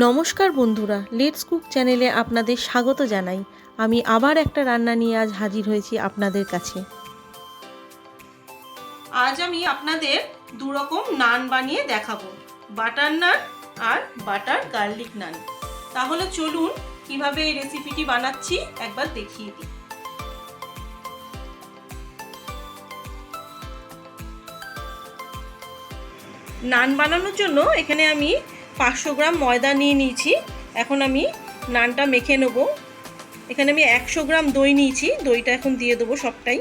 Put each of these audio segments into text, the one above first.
নমস্কার বন্ধুরা, let's cook চ্যানেলে আপনাদের স্বাগত জানাই। আমি আবার একটা রান্না নিয়ে আজ হাজির হয়েছি আপনাদের কাছে। আজ আমি আপনাদের দু রকম নান বানিয়ে দেখাবো, বাটার নান আর বাটার গার্লিক নান। তাহলে চলুন কিভাবে এই রেসিপিটি বানাচ্ছি একবার দেখিয়ে দিই। নান বানানোর জন্য এখানে আমি 500 গ্রাম ময়দা নিয়ে নিয়েছি। এখন আমি নানটা মেখে নেব। এখানে আমি 100 গ্রাম দই নিয়েছি, দইটা এখন দিয়ে দেবো সবটাই।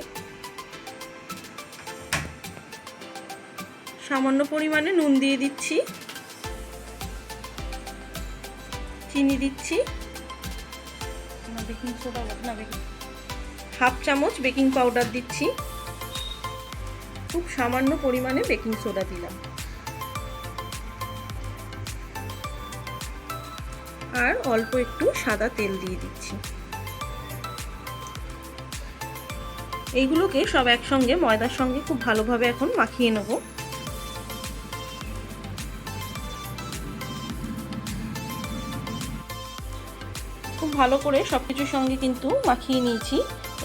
সামান্য পরিমাণে নুন দিয়ে দিচ্ছি, চিনি দিচ্ছি, বেকিং সোডা না, হাফ চামচ বেকিং পাউডার দিচ্ছি, খুব সামান্য পরিমাণে বেকিং সোডা দিলাম, আর অল্প একটু সাদা তেল দিয়ে দিচ্ছি। এইগুলোকে সব একসঙ্গে ময়দার সঙ্গে খুব ভালোভাবে এখন মাখিয়ে নেব। খুব ভালো করে সব কিছুর সঙ্গে কিন্তু মাখিয়ে নিয়েছি।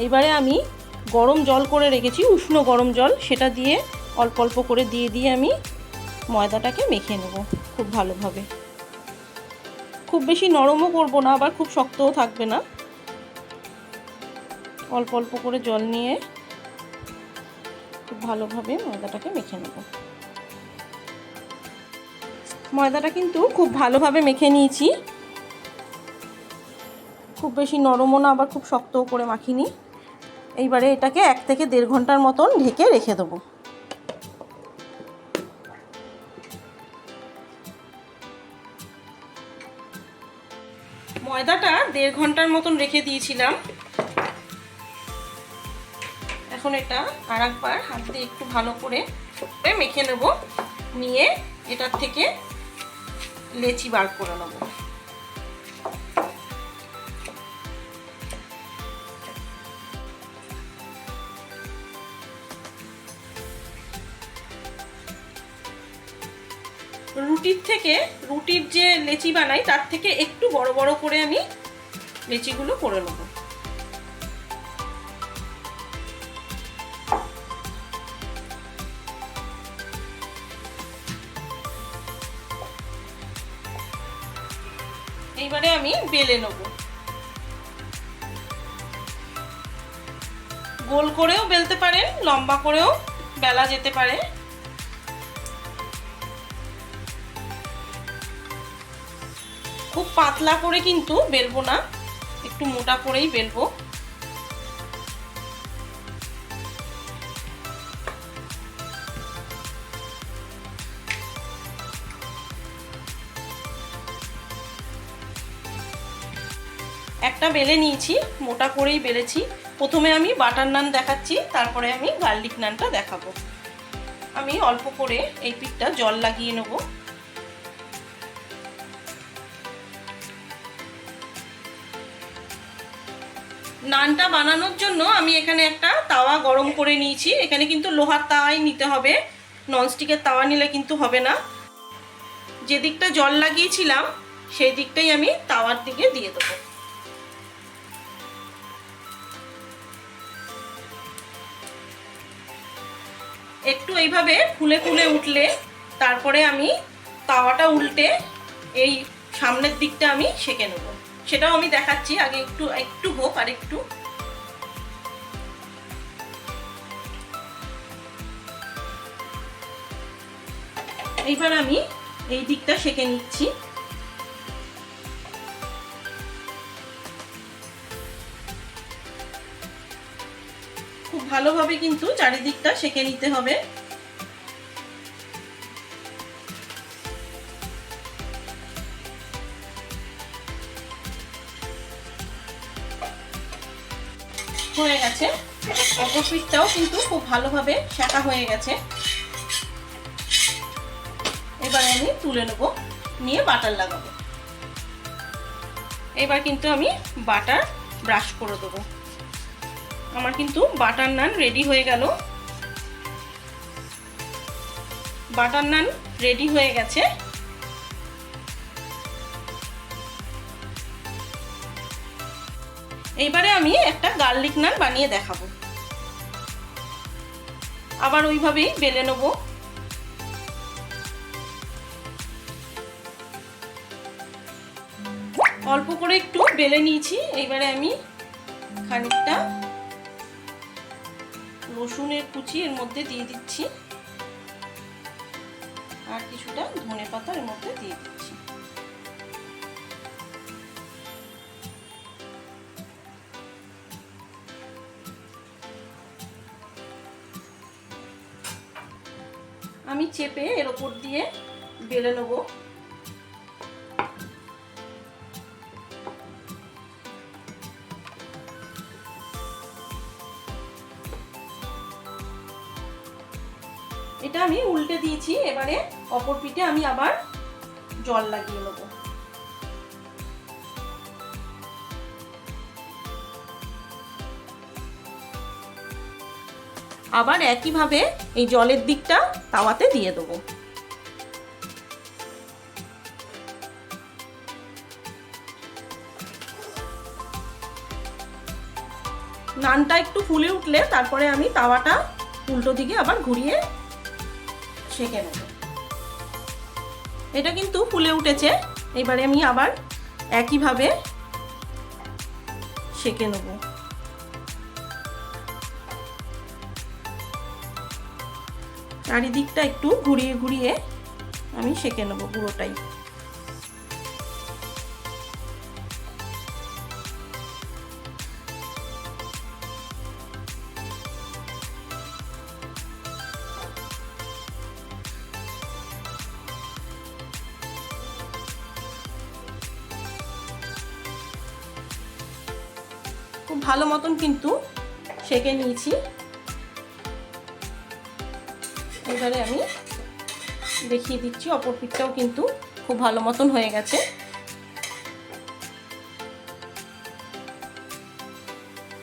এইবারে আমি গরম জল করে রেখেছি, উষ্ণ গরম জল, সেটা দিয়ে অল্প অল্প করে দিয়ে আমি ময়দাটাকে মেখে নেব খুব ভালোভাবে। খুব বেশি নরমও করব না, আবার খুব শক্তও থাকবে না। অল্প অল্প করে জল নিয়ে খুব ভালোভাবে ময়দাটাকে মেখে নেব। ময়দাটা কিন্তু খুব ভালোভাবে মেখে নিয়েছি। খুব বেশি নরমও না, আবার খুব শক্তও করে মাখিনি। এইবারে এটাকে 1 থেকে 1.5 ঘন্টার মতন ঢেকে রেখে দেবো। ময়দাটা 1.5 ঘন্টার মতন রেখে দিয়েছিলাম। এখন এটা আর একবার হাত দিয়ে একটু ভালো করে মেখে নেব, নিয়ে এটার থেকে লেচি বার করে নেব। রুটির যে লেচি বানাই তার থেকে একটু বড় বড় করে আমি লেচিগুলো করে নেব। এইবারে আমি বেলে নেব। গোল করেও বেলতে পারেন, লম্বা করেও বেলা যেতে পারে। খুব পাতলা করে কিন্তু বেলবো না, একটু মোটা করেই বেলবো। একটা বেলে নিয়েছি, মোটা করেই বেলেছি। প্রথমে আমি বাটার নান দেখাচ্ছি, তারপরে আমি গার্লিক নানটা দেখাবো। আমি অল্প করে এই পিঠটা জল লাগিয়ে নেব। নানটা বানানোর জন্য আমি এখানে একটা তাওয়া গরম করে নিয়েছি। এখানে কিন্তু লোহার তাওয়াই নিতে হবে, ননস্টিকের তাওয়া নিলে কিন্তু হবে না। যে দিকটা জল লাগিয়েছিলাম সেই দিকটাই আমি তাওয়ার দিকে দিয়ে দেবো। একটু এইভাবে ফুলে ফুলে উঠলে তারপরে আমি তাওয়াটা উল্টে এই সামনের দিকটা আমি সেঁকে নেব। সেটাও আমি দেখাচ্ছি, আগে একটু হোক। আর একটু এইবার আমি এই দিকটা সেঁকে নিচ্ছি। খুব ভালোভাবে কিন্তু চারিদিকটা সেঁকে নিতে হবে। হয়ে গেছে, অপর পিঠটাও কিন্তু খুব ভালোভাবে সেঁকা হয়ে গেছে। এবারে আমি তুলে নেব, নিয়ে বাটার লাগাবো। এবার কিন্তু আমি বাটার ব্রাশ করে দেবো। আমার কিন্তু বাটার নান রেডি হয়ে গেল। বাটার নান রেডি হয়ে গেছে। এইবারে আমি একটা গার্লিক নান বানিয়ে দেখাবো। আবার ওইভাবেই বেলে নেব। অল্প করে একটু বেলে নিয়েছি। এইবারে আমি খানিকটা রসুনের কুচি এর মধ্যে দিয়ে দিচ্ছি, আর কিছুটা ধনেপাতা এর মধ্যে দিয়ে দিচ্ছি। আমি চেপে এর ওপর দিয়ে বেলে নেব। এটা আমি উল্টে দিয়েছি। এবারে অপর পিঠে আমি আবার জল লাগিয়ে নেব। আবার একইভাবে এই জলের দিকটা তাওয়াতে দিয়ে দেবো। নানটা একটু ফুলে উঠলে তারপরে আমি তাওয়াটা উল্টো দিকে আবার ঘুরিয়ে সেঁকে নেব। এটা কিন্তু ফুলে উঠেছে। এবারে আমি আবার একইভাবে সেঁকে নেব। চারিদিকটা একটু ঘুরিয়ে ঘুরিয়ে আমি সেঁকে নেব পুরোটাই। খুব ভালো মতন কিন্তু সেঁকে নিয়েছি। এবারে আমি দেখিয়ে দিচ্ছি, অপর পিঠটাও কিন্তু খুব ভালো মতন হয়ে গেছে।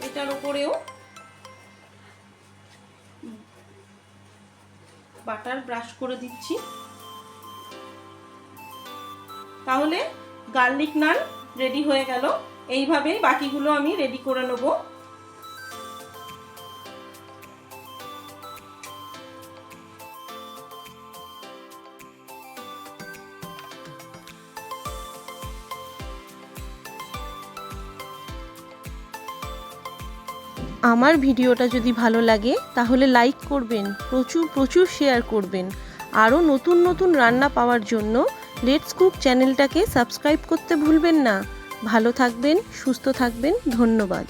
এটার উপরেও বাটার ব্রাশ করে দিচ্ছি। তাহলে গার্লিক নান রেডি হয়ে গেল। এইভাবেই বাকিগুলো আমি রেডি করে নেব। আমার ভিডিওটা যদি ভালো লাগে তাহলে লাইক করবেন, প্রচুর শেয়ার করবেন। আরও নতুন নতুন রান্না পাওয়ার জন্য লেটস কুক চ্যানেলটাকে সাবস্ক্রাইব করতে ভুলবেন না। ভালো থাকবেন, সুস্থ থাকবেন। ধন্যবাদ।